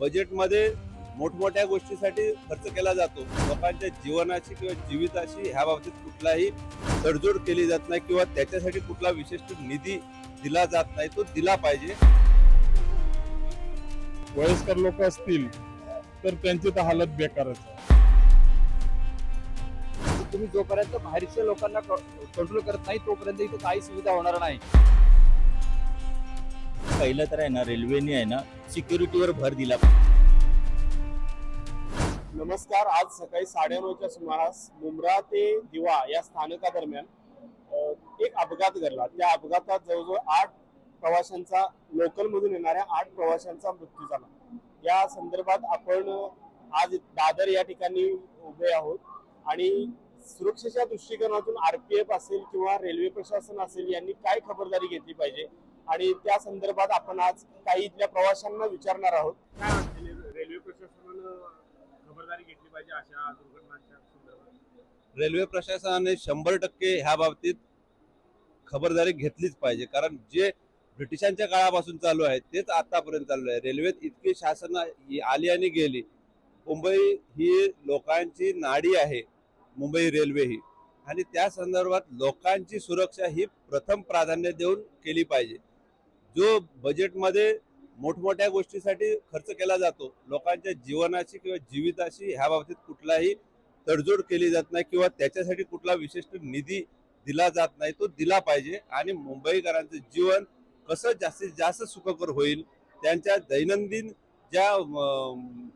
बजेटमध्ये मोठमोठ्या गोष्टीसाठी खर्च केला जातो, लोकांच्या जीवनाची किंवा जीविताशी ह्या बाबतीत कुठलाही तडजोड केली जात नाही किंवा त्याच्यासाठी कुठला विशिष्ट निधी दिला जात नाही, तो दिला पाहिजे. वयस्कर लोक असतील तर त्यांची तर हालत बेकारच आहे. तुम्ही जोपर्यंत बाहेरच्या लोकांना कंट्रोल करत नाही तोपर्यंत इथे काही सुविधा होणार नाही. पहिलं तर आहे ना, रेल्वेने आहे ना सिक्युरिटीवर भर दिला. नमस्कार. आज सकाळी 9:30च्या सुमारास मुंब्रा ते दिवा या स्थानकादरम्यान एक अपघात घडला. त्या अपघातात जवळजवळ 8 प्रवाशांचा, लोकलमधून येणाऱ्या 8 प्रवाशांचा मृत्यू झाला. या संदर्भात आपण आज दादर या ठिकाणी उभे आहोत आणि सुरक्षेच्या दृष्टिकोनातून आरपीएफ असेल किंवा रेल्वे प्रशासन असेल यांनी काय खबरदारी घेतली पाहिजे आणि त्या संदर्भात आपण आज काही इथल्या प्रवाशांना विचारणार आहोत. काय वाटते, रेल्वे प्रशासनानं खबरदारी घेतली पाहिजे अशा दुर्घटनांच्या संदर्भात? रेल्वे प्रशासनाने 100% ह्या बाबतीत खबरदारी घेतलीच पाहिजे, कारण जे ब्रिटिशांच्या काळापासून चालू आहे तेच आतापर्यंत चालू आहे. रेल्वेत इतकी शासन आली आणि गेली. मुंबई ही लोकांची नाडी आहे, मुंबई रेल्वे ही, आणि त्या संदर्भात लोकांची सुरक्षा ही प्रथम प्राधान्य देऊन केली पाहिजे. जो बजेटमध्ये मोठमोठ्या गोष्टीसाठी खर्च केला जातो, लोकांच्या जीवनाची किंवा जीविताशी ह्या बाबतीत कुठलाही तडजोड केली जात नाही किंवा त्याच्यासाठी कुठला विशिष्ट निधी दिला जात नाही, तो दिला पाहिजे. आणि मुंबईकरांचं जीवन कसं जास्तीत जास्त सुखकर होईल, त्यांच्या दैनंदिन ज्या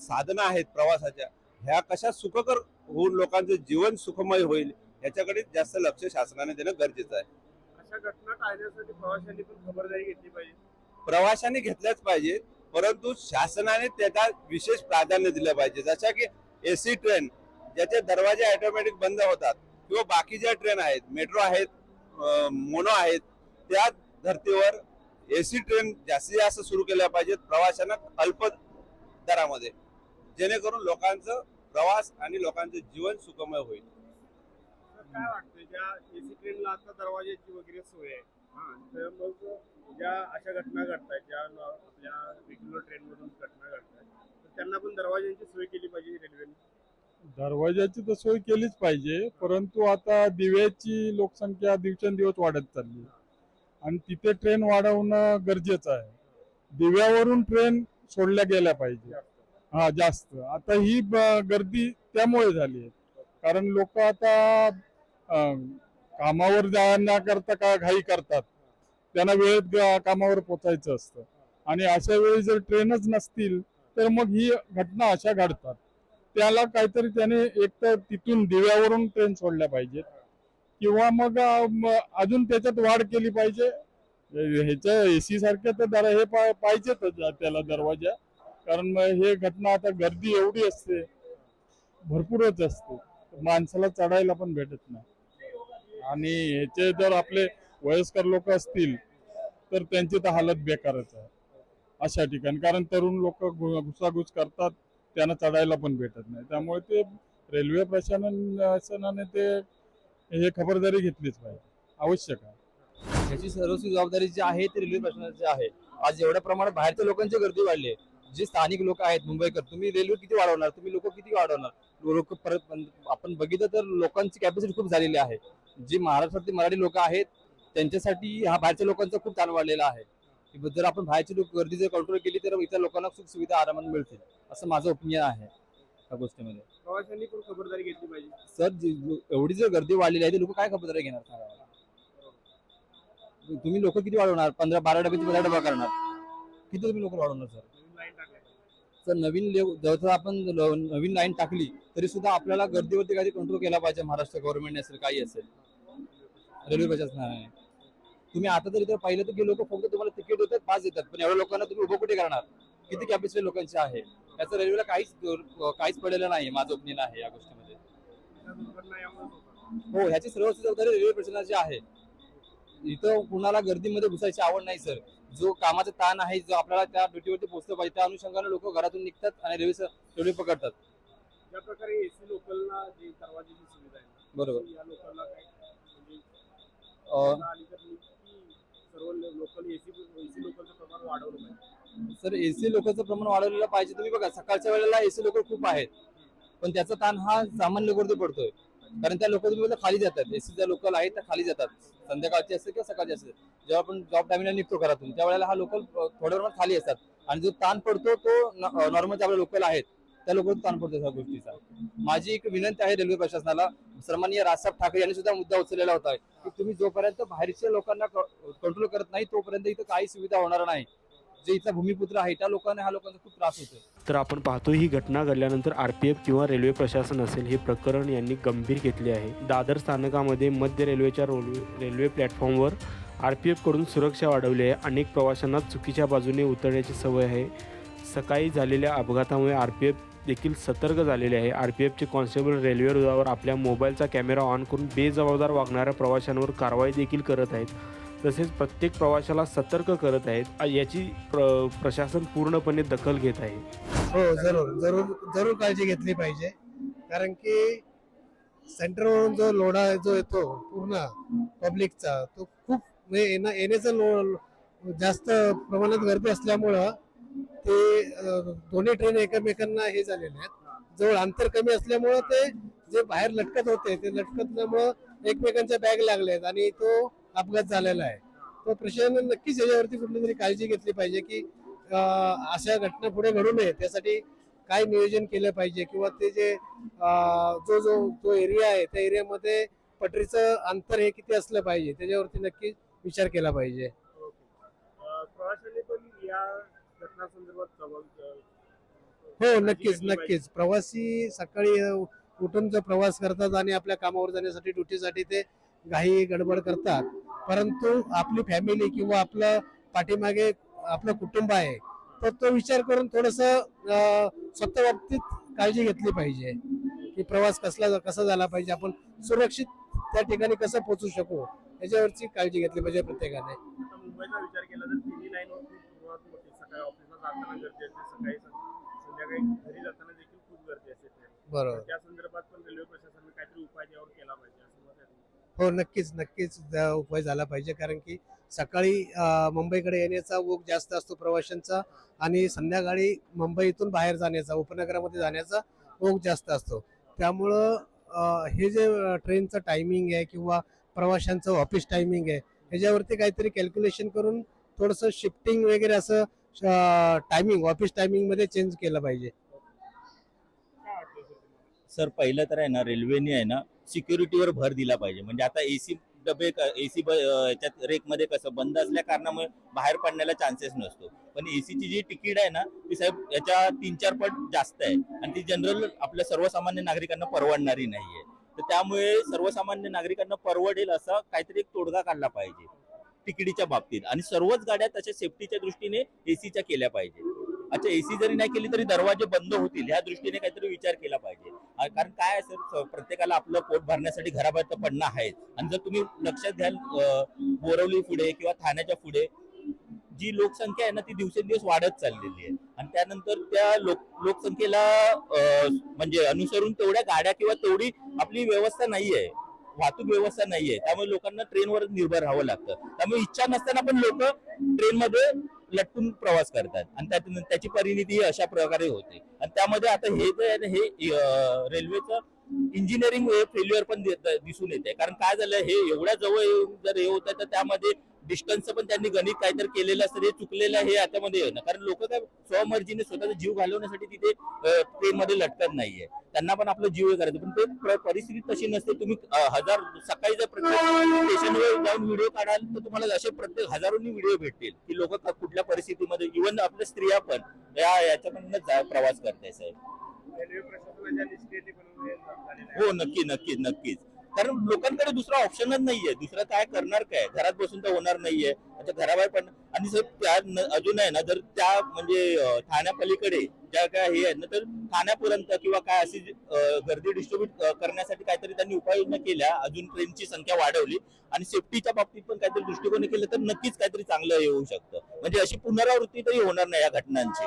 साधना आहेत प्रवासाच्या, ह्या कशा सुखकर होऊन लोकांचं जीवन सुखमय होईल याच्याकडे जास्त लक्ष शासनाने देणं गरजेचं आहे. अशा घटना टाळण्यासाठी प्रवाशांनी पण खबरदारी घेतली पाहिजे. प्रवाशांनी घेतल्याच पाहिजे, परंतु शासनाने त्याला विशेष प्राधान्य दिलं पाहिजे. जशा की एसी ट्रेन ज्याचे दरवाजे ऑटोमॅटिक बंद होतात किंवा बाकी ज्या ट्रेन आहेत, मेट्रो आहेत, मोनो आहेत, त्या धर्तीवर एसी ट्रेन जास्तीत जास्त सुरू केल्या पाहिजेत प्रवाशांना अल्प दरामध्ये, जेणेकरून लोकांचं प्रवास आणि लोकांचं जीवन सुखमय होईल. काय वाटतं, ज्या एसी ट्रेनला आता दरवाजाची वगैरे सोय आहे, तर मग ज्या अशा घटना घडतात, ज्या आपल्या रेग्युलर ट्रेन मधून घटना घडतात, तर त्यांना पण दरवाजांची सोय केली पाहिजे रेल्वेने. दरवाजाची तर सोय केलीच पाहिजे, परंतु आता दिव्याची लोकसंख्या दिवसेंदिवस वाढत चालली आणि तिथे ट्रेन वाढवणं गरजेचं आहे. दिव्यावरून ट्रेन सोडल्या गेल्या पाहिजे. जास्त आता ही गर्दी त्यामुळे झाली आहे, कारण लोक आता कामावर जाण्याकरता का घाई करतात, त्यांना वेळेत कामावर पोचायचं असतं आणि अशा वेळी जर ट्रेनच नसतील तर मग ही घटना अशा घडतात. त्याला काहीतरी त्याने एक तर तिथून दिव्यावरून ट्रेन सोडल्या पाहिजेत किंवा मग अजून त्याच्यात वाढ केली पाहिजे. ह्याच्या एसी सारख्या तर हे पाहिजेतच त्याला दरवाजा, कारण मग हे घटना आता गर्दी एवढी असते, भरपूरच असते, माणसाला चढायला पण भेटत नाही. आणि ह्याचे जर आपले वयस्कर लोक असतील तर त्यांची तर हालत बेकारच आहे अशा ठिकाणी, कारण तरुण लोक घुसाघुस करतात, त्यांना चढायला पण भेटत नाही. त्यामुळे ते रेल्वे प्रशासनाने ते हे खबरदारी घेतलीच पाहिजे, आवश्यक आहे. याची सर्वस्वी जबाबदारी जी आहे ती रेल्वे प्रशासनाची आहे. आज एवढ्या प्रमाणात बाहेरच्या लोकांची गर्दी वाढली आहे. जे स्थानिक लोक आहेत मुंबईकर, तुम्ही रेल्वे किती वाढवणार, तुम्ही लोक किती वाढवणार. लोक परत आपण बघितलं तर लोकांची कॅपॅसिटी खूप झालेली आहे. जी महाराष्ट्रातली मराठी लोक आहेत त्यांच्यासाठी हा बाहेरच्या लोकांचा खूप ताण वाढलेला आहे. जर आपण बाहेरची लोक गर्दी जर कंट्रोल केली तर इतर लोकांना सुख सुविधा आरामात मिळतील, असं माझं ओपिनियन आहे या गोष्टीमध्ये. प्रवाशांनी पण खबरदारी घेतली पाहिजे. सर, एवढी जर गर्दी वाढलेली आहे ते लोक काय खबरदारी घेणार सांगा मला. तुम्ही लोक किती वाढवणार, 15-12 डब्याची 15 डबा करणार, किती तुम्ही लोक वाढवणार सर. लाईन टाकायची. सर जर आपण नवीन लाईन टाकली तरी सुद्धा आपल्याला गर्दीवरती काही कंट्रोल केला पाहिजे. महाराष्ट्र गव्हर्नमेंट असेल, काही असेल, रेल्वे प्रशासनाने. तुम्ही आता तरी तर पाहिलं तर लोक फक्त तुम्हाला तिकीट देतात, पास देतात, पण एवढ्या लोकांना तुम्ही उभं कुठे करणार. किती कॅपॅसिटी लोकांची आहे, याचं रेल्वेला काहीच पडलेलं नाही, माझं ओपिनियन आहे या गोष्टीमध्ये. हो, ह्याची सर्व जबाबदारी रेल्वे प्रशासनाची आहे. इथं कुणाला गर्दीमध्ये घुसायची आवड नाही सर. जो कामाचा ताण आहे, जो आपल्याला त्या ड्युटीवरती पोहोचलं पाहिजे, त्या अनुषंगाने लोक घरातून निघतात आणि रेल्वे पकडतात. ज्या प्रकारे एसी लोकलला जी दरवाजाची सुविधा आहे, बरोबर. या लोकलला काय म्हणजे सर्व लोकल एसी लोकलचं प्रमाण वाढवलं पाहिजे. सर एसी लोकांचं प्रमाण वाढवलेलं पाहिजे. तुम्ही बघा सकाळच्या वेळेला एसी लोक खूप आहेत, पण त्याचा ताण हा सामान्य लोकांवरती पडतोय. कारण त्या लोक तुम्ही खाली जातात, एसीच्या लोकल आहेत त्या खाली जातात, संध्याकाळची असते किंवा सकाळची असते. जेव्हा आपण जॉब टायमिंगला निघतो घरातून त्यावेळेला हा लोकल थोड्या प्रमाणात खाली असतात, आणि जो ताण पडतो तो नॉर्मल आपले लोकल आहेत त्या लोकांवर ताण पडतो त्या गोष्टीचा. माझी एक विनंती आहे रेल्वे प्रशासनाला, सन्माननीय राजसाहेब ठाकरे यांनी सुद्धा मुद्दा उचललेला होता की तुम्ही जोपर्यंत बाहेरच्या लोकांना कंट्रोल करत नाही तोपर्यंत इथं काही सुविधा होणार नाही. जे इथला भूमिपुत्र आहे त्या लोकांना ह्या लोकांचा खूप त्रास होतो. तर आपण पाहतो ही घटना घडल्यानंतर RPF किंवा रेल्वे प्रशासन असेल हे प्रकरण यांनी गंभीर घेतले आहे. दादर स्थानकामध्ये मध्य रेल्वेच्या रेल्वे प्लॅटफॉर्मवर RPF कडून सुरक्षा वाढवली आहे. अनेक प्रवाशांना चुकीच्या बाजूने उतरण्याची सवय आहे. सकाळी झालेल्या अपघातामुळे RPF देखील सतर्क झालेले आहे. RPFचे कॉन्स्टेबल रेल्वे रुळावर आपल्या मोबाईलचा कॅमेरा ऑन करून बेजबाबदार वागणाऱ्या प्रवाशांवर कारवाई देखील करत आहेत. तसेच प्रत्येक प्रवाशाला सतर्क करत आहेत. याची प्रशासन पूर्णपणे दखल घेत आहे. हो, जरूर जरूर जरूर काळजी घेतली पाहिजे. कारण की सेंटरवरून जो लोढा जो येतो पूर्ण पब्लिकचा तो खूप म्हणजे येण्याचं जास्त प्रमाणात गर्दी असल्यामुळं ते दोन्ही ट्रेन एकमेकांना हे झालेले आहेत. जवळ अंतर कमी असल्यामुळं ते जे बाहेर लटकत होते ते लटकतल्यामुळं एकमेकांच्या बॅग लागलेत आणि तो अपघात झालेला आहे. तो प्रशासनाने नक्कीच याच्यावरती कुठली तरी काळजी घेतली पाहिजे की अशा घटना पुढे घडू नये, त्यासाठी काय नियोजन केलं पाहिजे किंवा ते जे जो जो जो एरिया आहे त्या एरियामध्ये पटरीचं अंतर हे किती असलं पाहिजे त्याच्यावरती नक्की विचार केला पाहिजे. प्रवाशांनी पण या घटनासंदर्भात हो, नक्कीच नक्कीच. प्रवासी सकाळी उठून जो प्रवास करतात आणि आपल्या कामावर जाण्यासाठी ड्युटीसाठी ते घाई गडबड करतात, परंतु आपली फॅमिली किंवा आपलं पाठीमागे आपलं कुटुंब आहे तर तो विचार करून थोडस स्वतः बाबतीत काळजी घेतली पाहिजे की प्रवास कसा झाला पाहिजे, आपण सुरक्षित त्या ठिकाणी कसं पोहोचू शकू याच्यावरची काळजी घेतली पाहिजे प्रत्येकाने. मुंबईचा विचार केला तर तिन्ही लाईन खूप मोठी, सकाळी ऑफिसला जाताना गर्दी असते, सकाळी संध्याकाळी घरी जाताना देखील खूप गर्दी असते. बरोबर. त्या संदर्भात पण रेल्वे प्रशासनाने काहीतरी उपाय त्यावर केला पाहिजे असं मत आहे. हो, नक्कीच नक्कीच उपाय झाला पाहिजे. कारण की सकाळी मुंबईकडे येण्याचा ओघ जास्त असतो प्रवाशांचा आणि संध्याकाळी मुंबईतून बाहेर जाण्याचा उपनगरामध्ये जाण्याचा ओघ जास्त असतो. त्यामुळं हे जे ट्रेनचं टायमिंग आहे किंवा प्रवाशांचं ऑफिस टायमिंग आहे ह्याच्यावरती काहीतरी कॅल्क्युलेशन करून थोडंसं शिफ्टिंग वगैरे असं टायमिंग ऑफिस टायमिंग मध्ये चेंज केलं पाहिजे. सर पहिलं तर आहे ना रेल्वेने आहे ना सिक्युरिटीवर भर दिला पाहिजे. म्हणजे आता एसी डबे एसी याच्यात रेकमध्ये कसं बंद असल्या कारणामुळे बाहेर पडण्याला चान्सेस नसतो, पण एसीची जी तिकीट आहे ना ती साहेब याच्या 3-4 पट जास्त आहे आणि ती जनरल आपल्या सर्वसामान्य नागरिकांना परवडणारी नाहीये. तर त्यामुळे सर्वसामान्य नागरिकांना परवडेल असा काहीतरी एक तोडगा काढला पाहिजे तिकिटीच्या बाबतीत, आणि सर्वच गाड्या तशा सेफ्टीच्या दृष्टीने एसीच्या केल्या पाहिजे. अच्छा, एसी जरी नाही केली तरी दरवाजे बंद होतील ह्या दृष्टीने काहीतरी विचार केला पाहिजे. कारण काय सर प्रत्येकाला आपलं पोट भरण्यासाठी घराबाहेर तर पडणं आहेच, आणि जर तुम्ही लक्षात घ्याल बोरवली पुढे किंवा ठाण्याच्या पुढे जी लोकसंख्या आहे ना ती दिवसेंदिवस वाढत चाललेली आहे, आणि त्यानंतर त्या लोकसंख्येला म्हणजे अनुसरून तेवढ्या गाड्या किंवा तेवढी आपली व्यवस्था नाहीये, वाहतूक व्यवस्था नाहीये. त्यामुळे लोकांना ट्रेनवर निर्भर राहावं लागतं. त्यामुळे इच्छा नसताना पण लोक ट्रेनमध्ये लटकून प्रवास करतात आणि त्याची परिणिती अशा प्रकारे होते. आणि त्यामध्ये आता हे जे आहे हे रेल्वेचं इंजिनिअरिंग फेल्युअर पण दिसून येते. कारण काय झालं, हे एवढ्या जवळ जर हे होतं तर त्यामध्ये डिस्टन्स पण त्यांनी गणित काहीतरी केलेलं असतं, हे चुकलेलं हे याच्यामध्ये येणं. कारण लोक काय स्वमर्जीने स्वतःचा जीव घालवण्यासाठी तिथे ट्रेनमध्ये लटकत नाहीये, त्यांना पण आपलं जीव करायचं, पण ते परिस्थिती तशी नसते. तुम्ही सकाळी जर प्रत्येक स्टेशनवर जाऊन व्हिडिओ काढाल तर तुम्हाला असे प्रत्येक हजारोंनी व्हिडिओ भेटतील की लोक कुठल्या परिस्थितीमध्ये, इव्हन आपल्या स्त्रिया पण याच्यामधून प्रवास करताय साहेब. रेल्वे प्रशासनाच्या निष्क्रियतेपणामुळे हो, नक्कीच. कारण लोकांकडे दुसरा ऑप्शनच नाहीये, दुसरं काय करणार, काय घरात बसून तर होणार नाहीये. आता घराबाहेर पण, आणि सर त्या अजून आहे ना जर त्या म्हणजे ठाण्यापलीकडे ज्या काय हे आहे ना तर ठाण्यापर्यंत किंवा काय अशी गर्दी डिस्ट्रीब्यूट करण्यासाठी काहीतरी त्यांनी उपाययोजना केल्या, अजून ट्रेनची संख्या वाढवली आणि सेफ्टीच्या बाबतीत पण काहीतरी दृष्टिकोन केलं तर नक्कीच काहीतरी चांगलं येऊ शकतं. म्हणजे अशी पुनरावृत्ती तरी होणार नाही या घटनांची.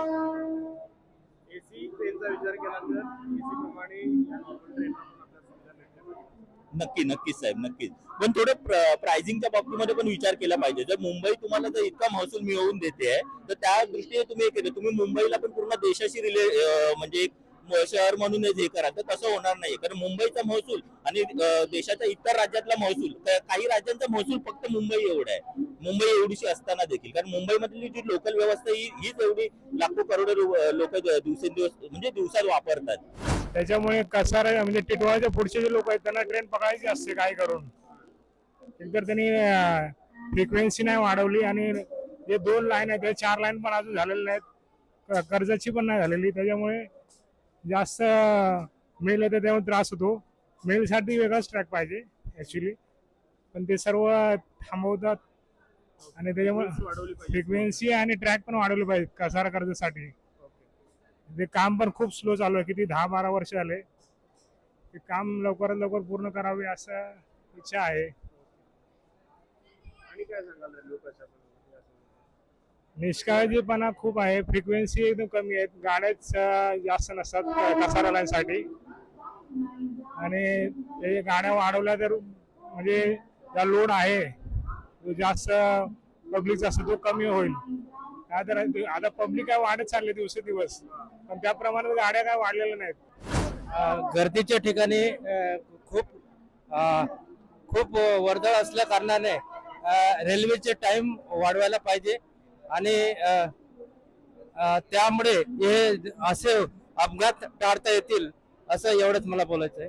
एसी ट्रेनचा विचार केला तर एसी प्रमाणे या नॉर्मल ट्रेन आपल्या सुविधा भेटल्या पाहिजे. नक्कीच साहेब, नक्कीच. पण थोडं प्राइसिंगच्या बाबतीमध्ये पण विचार केला पाहिजे. जर मुंबई तुम्हाला जर इतका महसूल मिळवून देते आहे, तर त्या दृष्टीने तुम्ही हे केलं. तुम्ही मुंबईला पण पूर्ण देशाशी म्हणजे एक शहर म्हणूनच हे करा, तर तसं होणार नाही. कारण मुंबईचा महसूल आणि देशाच्या इतर राज्यातला महसूल, काही राज्यांचा महसूल फक्त मुंबई एवढा आहे. मुंबई एवढीशी असताना देखील, कारण मुंबईमधली जी लोकल व्यवस्था हीच एवढी लाखो करोडो लोक दिवसेंदिवस म्हणजे दिवसात वापरतात. त्याच्यामुळे कसारा म्हणजे टिटवाळाच्या पुढचे जे लोक आहेत त्यांना ट्रेन पकडायची असते काय करून. एकतर त्यांनी फ्रिक्वेन्सी नाही वाढवली आणि जे 2 लाईन आहेत त्या 4 लाईन पण अजून झालेल्या नाहीत, कर्जाची पण नाही झालेली. त्याच्यामुळे जास्त मेल येते त्यामुळे त्रास होतो. मेलसाठी वेगळाच ट्रॅक पाहिजे ऍक्च्युली, पण ते सर्व थांबवतात आणि त्याच्यामुळे फ्रिक्वेन्सी आणि ट्रॅक पण वाढवले पाहिजे कसारा कर्जासाठी. ते काम पण खूप स्लो चालू आहे, किती 10-12 वर्ष झाले. ते काम लवकरात लवकर पूर्ण करावे असं इच्छा आहे. आणि काय सांगाल रेल्वे प्रशासन? निष्काळजीपणा खूप आहे, फ्रिक्वेन्सी एकदम कमी आहेत, गाड्याच जास्त नसतात कसारा लाईनसाठी. आणि ते गाड्या वाढवल्या तर म्हणजे ज्या लोड आहे तो जास्त पब्लिकचा असतो तो कमी होईल. काय तर आता पब्लिक काय वाढत चालले दिवसेंदिवस, पण त्याप्रमाणे गाड्या काय वाढलेल्या नाहीत. गर्दीच्या ठिकाणी खूप वर्दळ असल्या कारणाने रेल्वेचे टाइम वाढवायला पाहिजे आणि त्यामुळे हे असे अपघात टाळता येतील असं एवढंच मला बोलायचं आहे.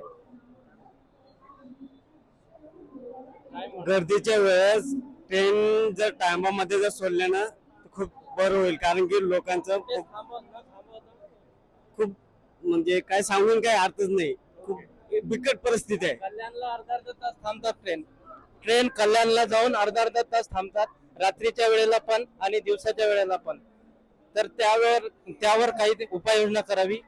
गर्दीच्या वेळेस ट्रेन जर टायमामध्ये जर सोडले ना तर खूप बरं होईल, कारण की लोकांचं खूप म्हणजे काय सांगून काय अर्थच नाही. खूप बिकट परिस्थिती आहे. कल्याणला अर्धा तास थांबतात ट्रेन कल्याणला जाऊन अर्धा तास थांबतात, रात्रीच्या वेळेला पण आणि दिवसाच्या वेळेला पण. तर त्यावर काही उपाययोजना करावी.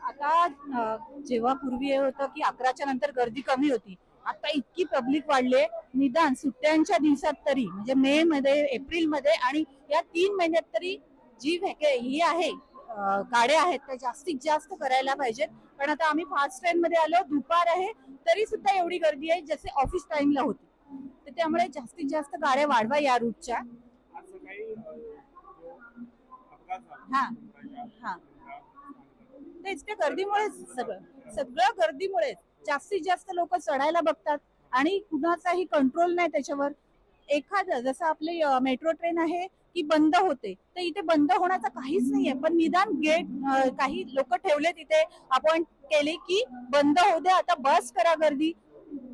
आता जेव्हा पूर्वी हे होतं की 11च्या नंतर गर्दी कमी होती, आता इतकी पब्लिक वाढले. निदान सुट्ट्यांच्या दिवसात तरी म्हणजे मे मध्ये, एप्रिल मध्ये आणि या 3 महिन्यात तरी जी ही आहे गाड्या आहेत त्या जास्तीत जास्त करायला पाहिजेत. पण आता आम्ही फास्ट ट्रेन मध्ये आलो, दुपार आहे तरी सुद्धा एवढी गर्दी आहे जसे ऑफिस टाइमला होती. तर त्यामुळे जास्तीत जास्त गाड्या वाढवा या रूटच्या. हा हा तेच त्या गर्दीमुळेच सगळं गर्दीमुळेच जास्तीत जास्त लोक चढायला बघतात आणि कुणाचाही कंट्रोल नाही त्याच्यावर. एखादं जसं आपली मेट्रो ट्रेन आहे की बंद होते, तर इथे बंद होण्याचं काहीच नाहीये, पण निदान गेट काही लोक ठेवले तिथे अपॉइंट केले की बंद होऊ दे, आता बस करा गर्दी.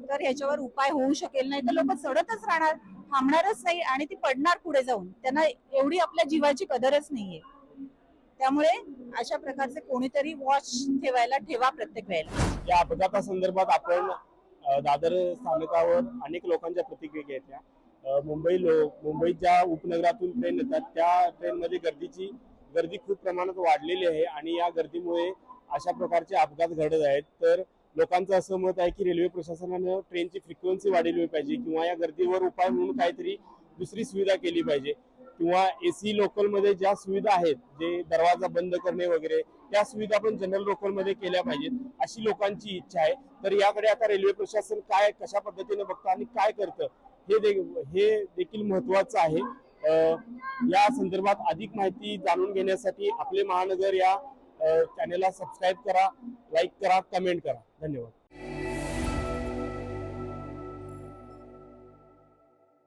तर ह्याच्यावर उपाय होऊ शकेल, नाही तर लोक चढतच राहणार, थांबणारच नाही आणि ती पडणार पुढे जाऊन. त्यांना एवढी आपल्या जीवाची कदरच नाहीये. त्यामुळे अशा प्रकारचे कोणीतरी वॉच ठेवा प्रत्येक वेळेला. या अपघातासंदर्भात आपण दादर स्थानकावर अनेक लोकांच्या प्रतिक्रिया घेतल्या. मुंबईत ज्या उपनगरातून ट्रेन येतात त्या ट्रेनमध्ये गर्दी खूप प्रमाणात वाढलेली आहे आणि या गर्दीमुळे अशा प्रकारचे अपघात घडत आहेत. तर लोकांचं असं मत आहे की रेल्वे प्रशासनानं ट्रेनची फ्रिक्वेन्सी वाढवली पाहिजे किंवा या गर्दीवर उपाय म्हणून काहीतरी दुसरी सुविधा केली पाहिजे, किंवा एसी लोकल मध्ये ज्या सुविधा आहेत, जे दरवाजा बंद करणे वगैरे, त्या सुविधा पण जनरल लोकल मध्ये केल्या पाहिजेत अशी लोकांची इच्छा आहे. तर याकडे आता रेल्वे प्रशासन कशा पद्धतीने बघतं आणि काय करतं हे देखील महत्वाचं आहे. या संदर्भात अधिक माहिती जाणून घेण्यासाठी आपले महानगर या चॅनेलला सबस्क्राईब करा, लाईक करा, कमेंट करा. धन्यवाद.